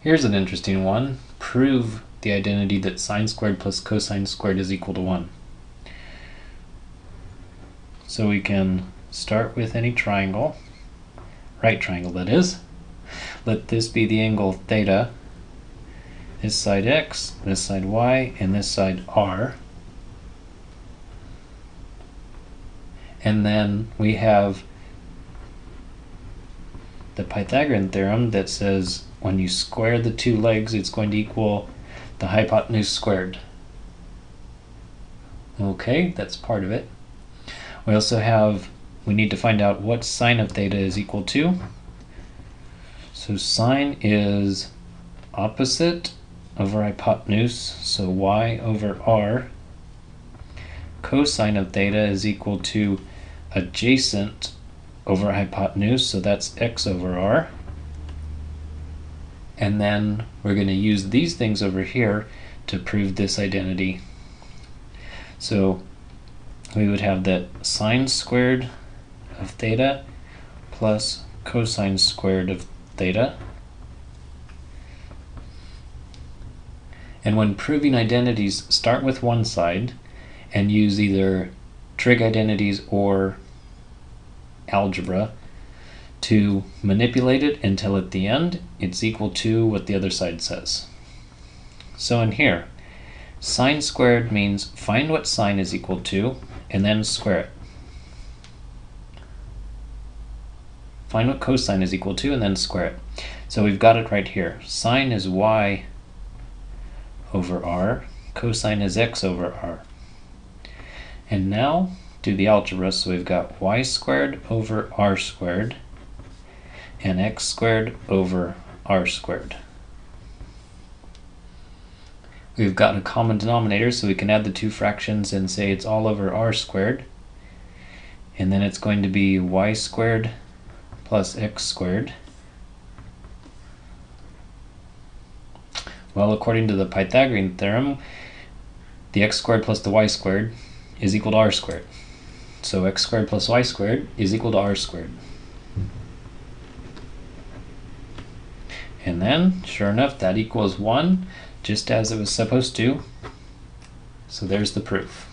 Here's an interesting one. Prove the identity that sine squared plus cosine squared is equal to 1. So we can start with any triangle, right triangle that is. Let this be the angle theta, this side x, this side y, and this side r. And then we have the Pythagorean theorem that says when you square the two legs, it's going to equal the hypotenuse squared. Okay, that's part of it. We also have, we need to find out what sine of theta is equal to. So sine is opposite over hypotenuse, so y over r. Cosine of theta is equal to adjacent over hypotenuse, so that's x over r. And then we're going to use these things over here to prove this identity. So we would have that sine squared of theta plus cosine squared of theta. And when proving identities, start with one side and use either trig identities or algebra to manipulate it until at the end it's equal to what the other side says. So in here, sine squared means find what sine is equal to and then square it. Find what cosine is equal to and then square it. So we've got it right here. Sine is y over r, cosine is x over r. And now do the algebra, so we've got y squared over r squared and x squared over r squared. We've got a common denominator, so we can add the two fractions and say it's all over r squared. And then it's going to be y squared plus x squared. Well, according to the Pythagorean theorem, the x squared plus the y squared is equal to r squared. So x squared plus y squared is equal to r squared. And then, sure enough, that equals 1, just as it was supposed to. So there's the proof.